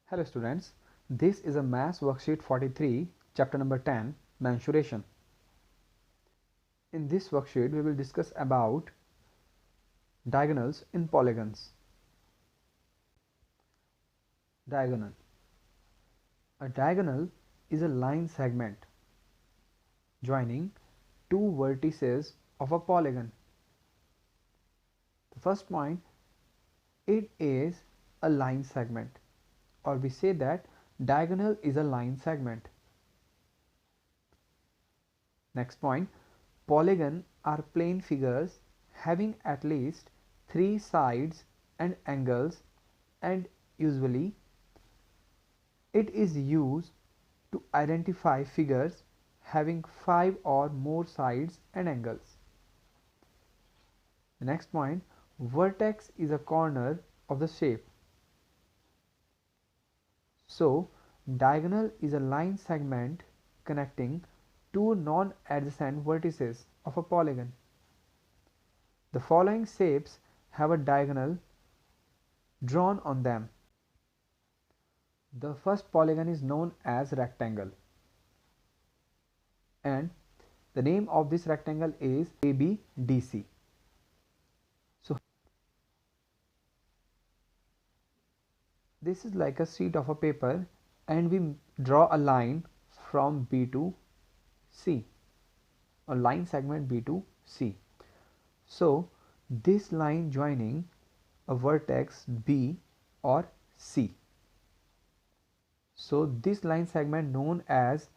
Hello students, this is a Maths Worksheet 43, chapter number 10, Mensuration. In this worksheet, we will discuss about diagonals in polygons. Diagonal. A diagonal is a line segment joining two vertices of a polygon. The first point, it is a line segment, or we say that diagonal is a line segment. Next point, polygon are plane figures having at least three sides and angles, and usually it is used to identify figures having five or more sides and angles. The next point, vertex is a corner of the shape. So diagonal is a line segment connecting two non-adjacent vertices of a polygon. The following shapes have a diagonal drawn on them. The first polygon is known as rectangle, and the name of this rectangle is ABDC. So this is like a sheet of a paper, and we draw a line from B to C, a line segment B to C. So this line joining a vertex B or C. So this line segment known as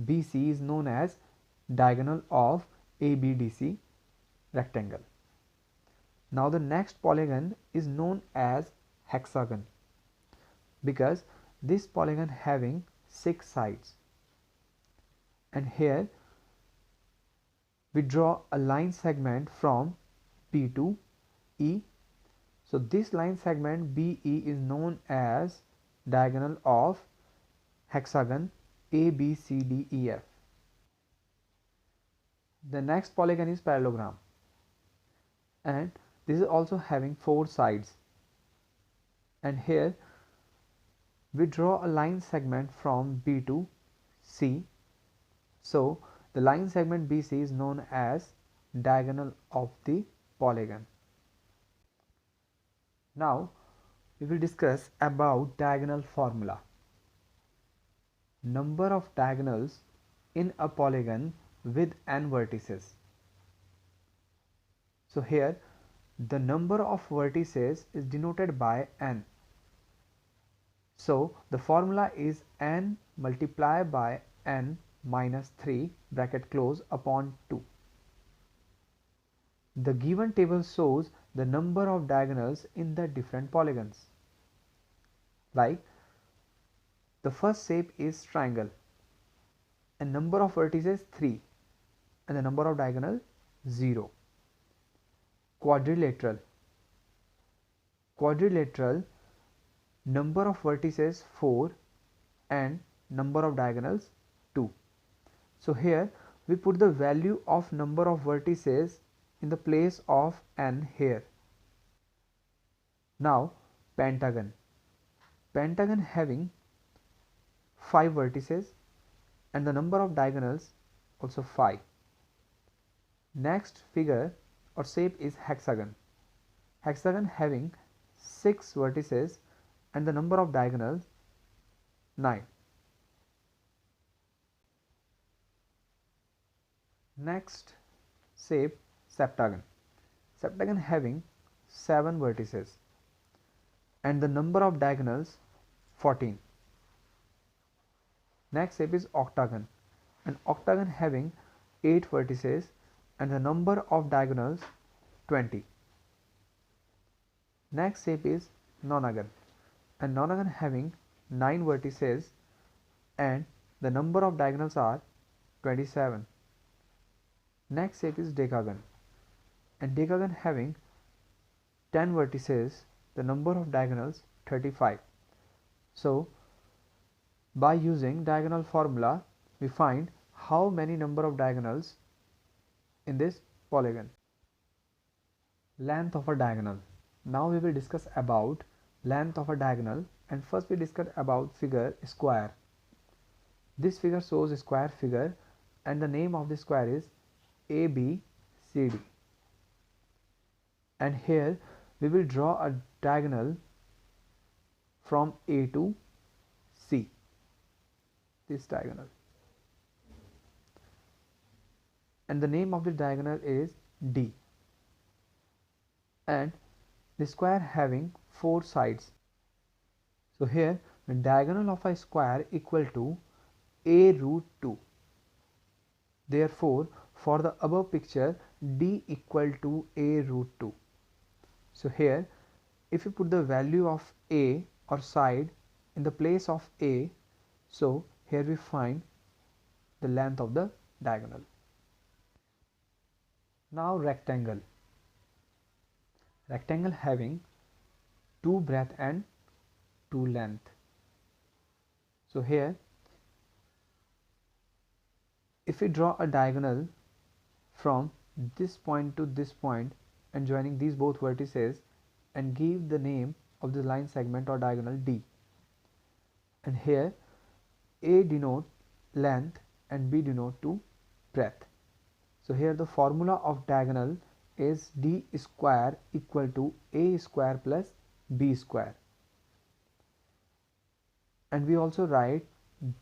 BC is known as diagonal of ABDC rectangle. Now the next polygon is known as hexagon, because this polygon having 6 sides, and here we draw a line segment from B to E. So this line segment BE is known as diagonal of hexagon ABCDEF. The next polygon is parallelogram, and this is also having 4 sides, and here we draw a line segment from B to C. So the line segment BC is known as diagonal of the polygon. Now we will discuss about diagonal formula. Number of diagonals in a polygon with n vertices. So here the number of vertices is denoted by n. So the formula is n multiplied by n minus 3 bracket close upon 2. The given table shows the number of diagonals in the different polygons. Like the first shape is triangle, and number of vertices 3 and the number of diagonal 0. Quadrilateral. Quadrilateral, number of vertices 4 and number of diagonals 2. So here we put the value of number of vertices in the place of n here. Now pentagon. Pentagon having 5 vertices and the number of diagonals also 5. Next figure or shape is hexagon. Hexagon having 6 vertices and the number of diagonals 9. Next shape, septagon. Septagon having 7 vertices and the number of diagonals 14. Next shape is octagon. An octagon having 8 vertices and the number of diagonals 20. Next shape is nonagon. A nonagon having 9 vertices and the number of diagonals are 27. Next shape is decagon. And decagon having 10 vertices, the number of diagonals 35. So by using diagonal formula we find how many number of diagonals in this polygon. Length of a diagonal. Now we will discuss about length of a diagonal And first we discuss about figure square. This figure shows a square figure and the name of the square is ABCD. And here we will draw a diagonal from A to C, this diagonal, and the name of the diagonal is D, and the square having 4 sides. So here the diagonal of a square equal to A root 2. Therefore for the above picture D equal to A root 2. So here if you put the value of A or side in the place of A, so here we find the length of the diagonal. Now rectangle. Rectangle having 2 breadth and 2 length. So here if we draw a diagonal from this point to this point and joining these both vertices and give the name of the line segment or diagonal D, and here A denote length and B denote to breadth. So here the formula of diagonal is D square equal to A square plus B square, and we also write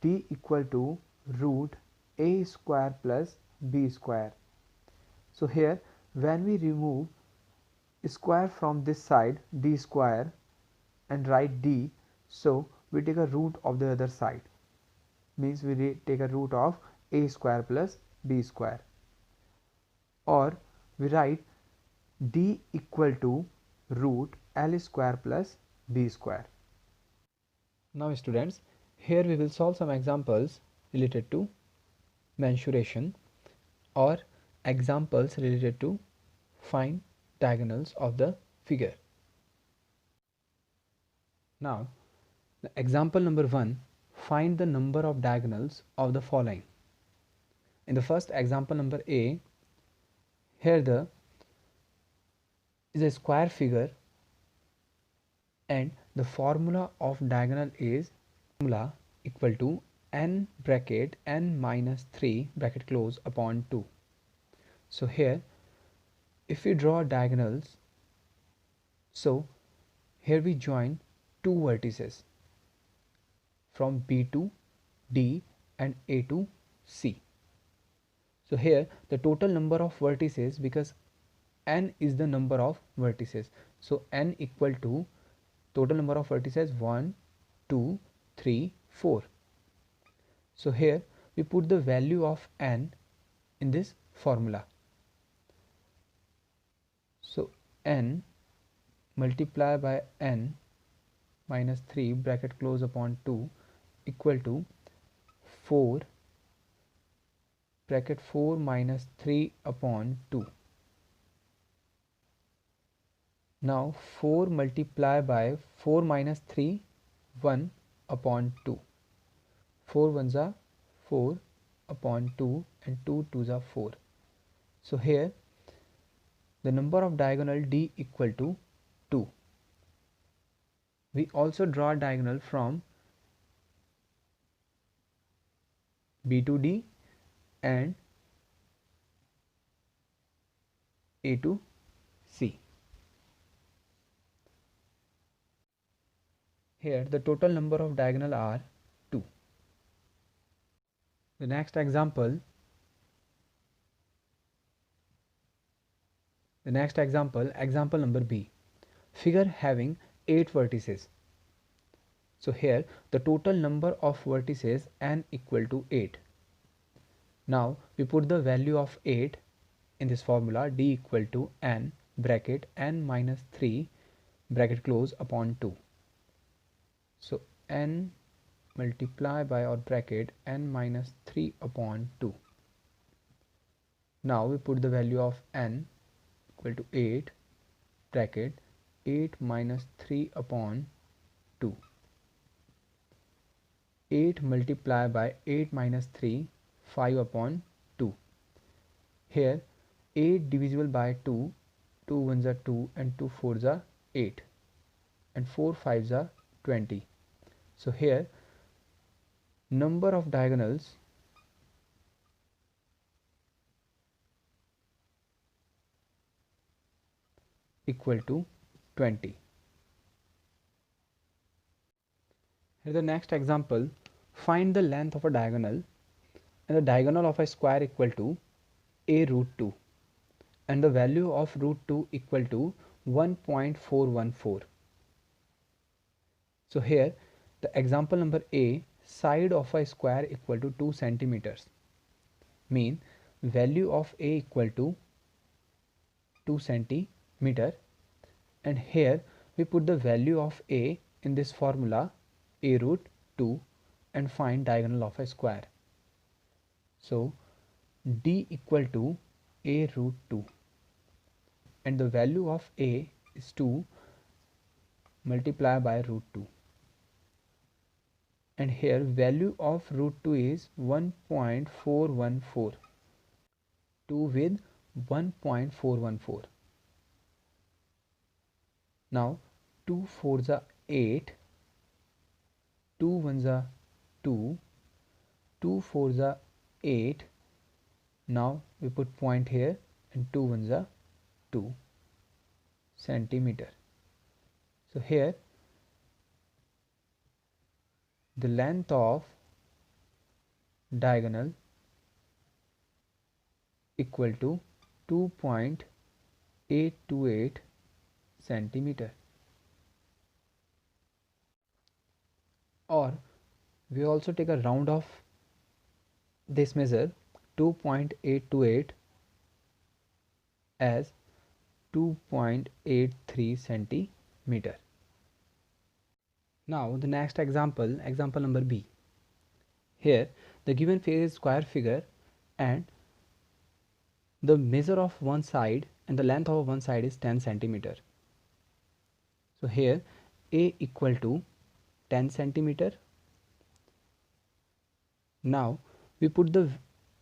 D equal to root A square plus B square. So here when we remove square from this side, D square, and write D, so we take a root of the other side, means we take a root of A square plus B square, or we write D equal to root L square plus B square. Now students, here we will solve some examples related to mensuration or examples related to find diagonals of the figure. Now the example number 1, find the number of diagonals of the following. In the first example number A, here the is a square figure and the formula of diagonal is formula equal to n bracket n minus 3 bracket close upon 2. So here if we draw diagonals, so here we join 2 vertices from B to D and A to C. So here the total number of vertices, because n is the number of vertices, so n equal to total number of vertices 1, 2, 3, 4. So here we put the value of n in this formula. So n multiply by n minus 3 bracket close upon 2 equal to 4 bracket 4 minus 3 upon 2. Now 4 multiply by 4 minus 3, 1 upon 2. 4 ones are 4 upon 2 and 2 twos are 4. So here the number of diagonal D equal to 2. We also draw a diagonal from B to D and A to C. Here the total number of diagonal are 2. The next example, example number B, figure having 8 vertices. So here the total number of vertices n equal to 8. Now we put the value of 8 in this formula, D equal to n bracket n minus 3 bracket close upon 2. So n multiply by or bracket n minus 3 upon 2. Now we put the value of n equal to 8 bracket 8 minus 3 upon 2. 8 multiply by 8 minus 3, 5 upon 2. Here 8 divisible by 2, 2 ones are 2 and 2 fours are 8 and 4 fives are 20. So here number of diagonals equal to 20. Here the next example, find the length of a diagonal and the diagonal of a square equal to a root 2 and the value of root 2 equal to 1.414. So here the example number A, side of a square equal to 2 centimeters, mean value of A equal to 2 centimeter, and here we put the value of A in this formula a root 2 and find diagonal of a square. So D equal to a root 2 and the value of A is 2 multiplied by root 2, and here value of root 2 is 1.414, 2 with 1.414. Now 2 4s are 8, 2 1s are 2, 2 4s are 8. Now we put point here and 2 1s are 2 centimeter. So here the length of diagonal equal to 2.828 centimeter, or we also take a round of this measure 2.828 as 2.83 centimeter. Now the next example, example number B. Here the given figure is square figure and the measure of one side and the length of one side is 10 centimeter. So here A equal to 10 centimeter. Now we put the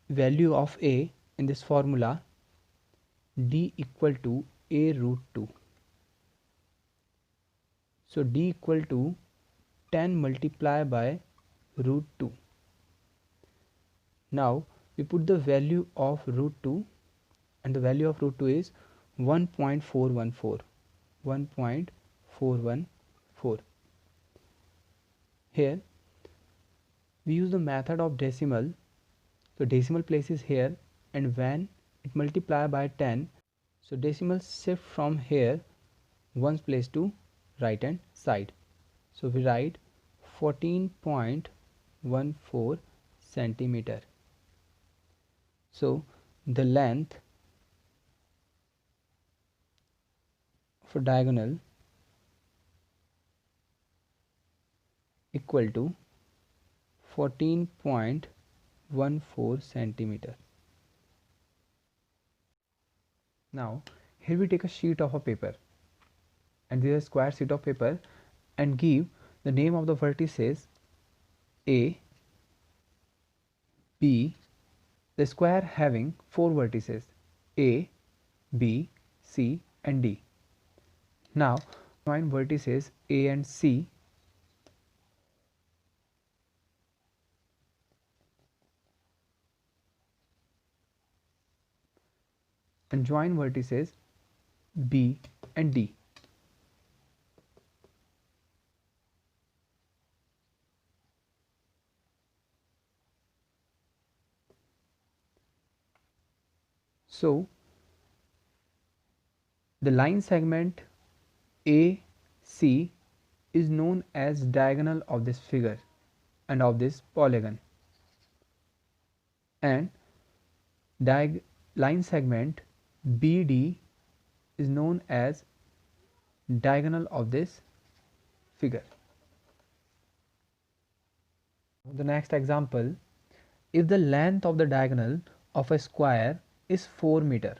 value of A in this formula D equal to a root 2. So D equal to 10 multiplied by root 2. Now we put the value of root 2 and the value of root 2 is 1.414. 1.414. Here we use the method of decimal. So decimal place is here, and when it multiply by 10, so decimal shift from here one's place to right hand side. So we write 14.14 centimeter. So the length for diagonal equal to 14.14 centimeter. Now here we take a sheet of a paper, and this is a square sheet of paper, and give the name of the vertices A, B, the square having 4 vertices A, B, C and D. Now join vertices A and C and join vertices B and D. So the line segment AC is known as diagonal of this figure and of this polygon, and line segment BD is known as diagonal of this figure. The next example, if the length of the diagonal of a square is 4 meter,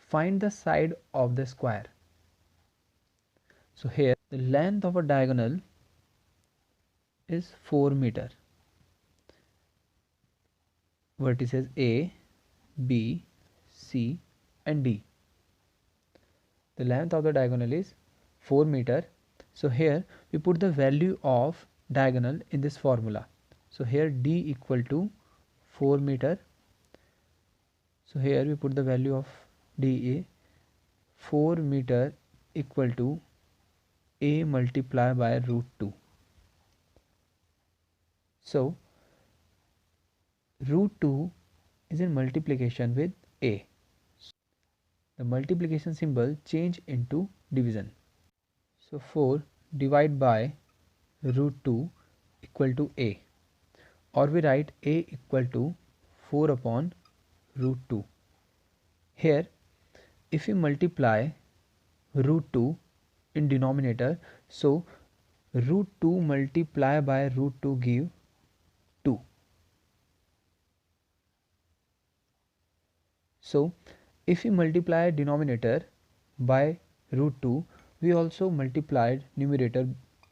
find the side of the square. So here the length of a diagonal is 4 meter. Vertices A, B, C and D. The length of the diagonal is 4 meter So here we put the value of diagonal in this formula. So here d equal to 4 meter. So here we put the value of dA. 4 meter equal to a multiplied by root 2. So root 2 is in multiplication with a. The multiplication symbol change into division. So 4 divided by root 2 equal to a, or we write a equal to 4 upon root 2. Here if we multiply root 2 in denominator, so root 2 multiply by root 2 give 2. So if we multiply denominator by root 2, we also multiplied numerator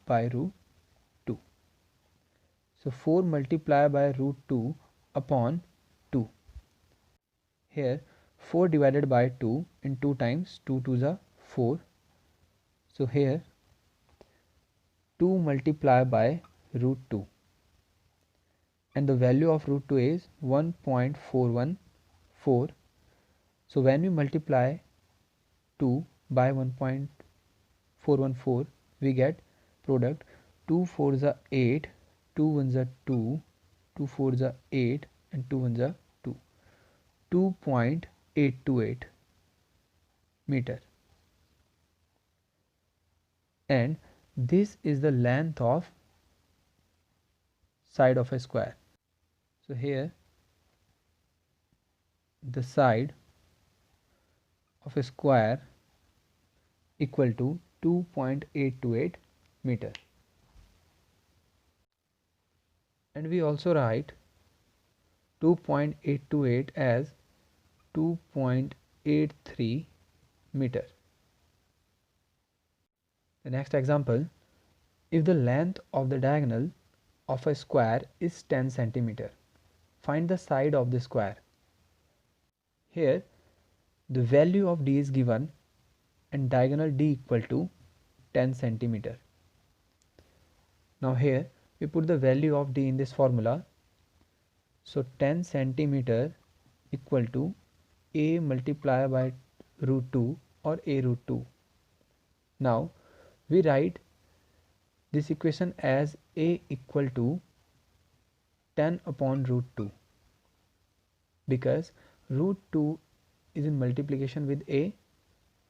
by root 2. So 4 multiplied by root 2 upon 2. Here 4 divided by 2 in 2 times, 2 2 is 4. So here 2 multiplied by root 2, and the value of root 2 is 1.414. So when we multiply 2 by 1.414, we get product 2 4s are 8, 2 1s are 2, 2 4s are 8, and 2 1s are 2. 2.828 meter. And this is the length of side of a square. So here the side of a square equal to 2.828 meter. And we also write 2.828 as 2.83 meter. The next example, if the length of the diagonal of a square is 10 centimeter, find the side of the square. Here the value of d is given and diagonal d equal to 10 centimeter. Now here we put the value of d in this formula. So 10 centimeter equal to a multiplied by root 2 or a root 2. Now we write this equation as a equal to 10 upon root 2, because root 2 is in multiplication with a,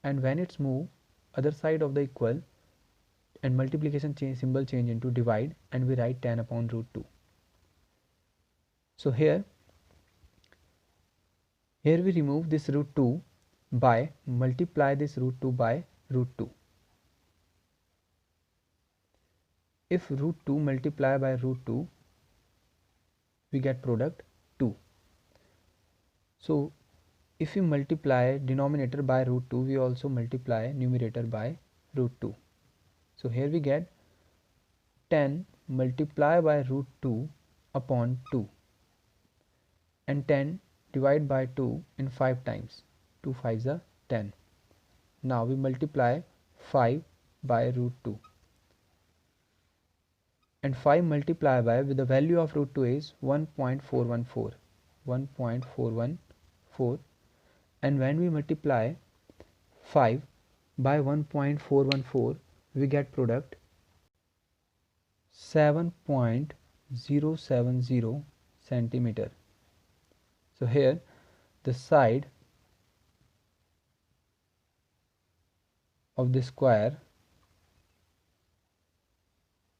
and when it's moved other side of the equal and multiplication symbol change into divide, and we write 10 upon root 2. So here we remove this root 2 by multiply this root 2 by root 2. If root 2 multiply by root 2, we get product 2. So if we multiply denominator by root 2, we also multiply numerator by root 2. So here we get 10 multiply by root 2 upon 2, and 10 divide by 2 in 5 times, 2 5s are 10. Now we multiply 5 by root 2, and 5 multiply by, with the value of root 2 is 1.414, and when we multiply 5 by 1.414, we get product 7.070 centimeter. So here the side of the square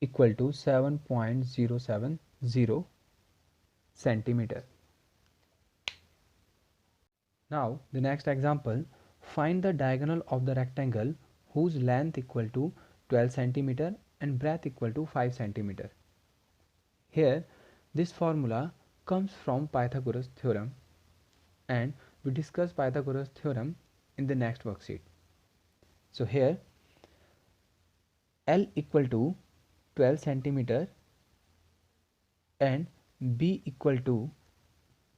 equal to 7.070 centimeter. Now the next example, find the diagonal of the rectangle whose length equal to 12 centimeter and breadth equal to 5 centimeter. Here this formula comes from Pythagoras theorem, and we discuss Pythagoras theorem in the next worksheet. So here L equal to 12 centimeter and B equal to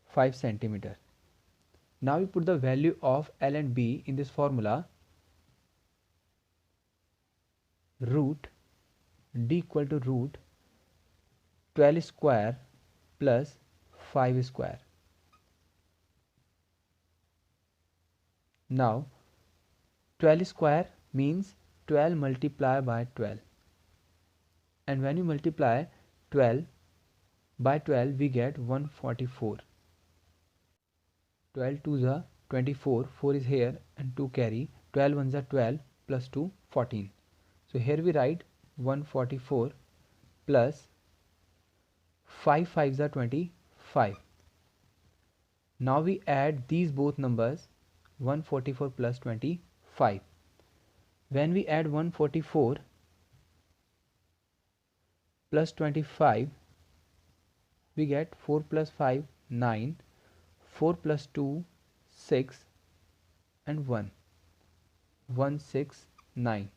5 centimeter. Now we put the value of L and B in this formula. root d equal to root 12 square plus 5 square. Now 12 square means 12 multiplied by 12, and when you multiply 12 by 12 we get 144. 12 2s are 24, 4 is here and 2 carry, 12 1s are 12 plus 2 14. So here we write 144 plus 5 5s are 25. Now we add these both numbers, 144 plus 25. When we add 144 plus 25, we get 4 plus 5 9, 4 plus 2 6 and 1 169,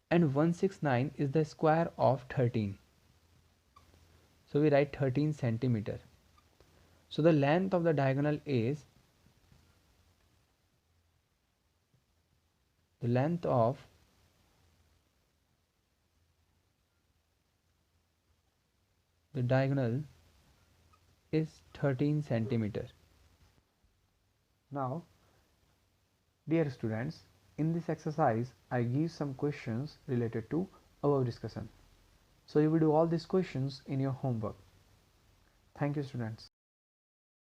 and 169 is the square of 13. So we write 13 centimeter. So the length of the diagonal is the length of the diagonal is 13 centimeter. Now, dear students, in this exercise I give some questions related to our discussion. So you will do all these questions in your homework. Thank you, students.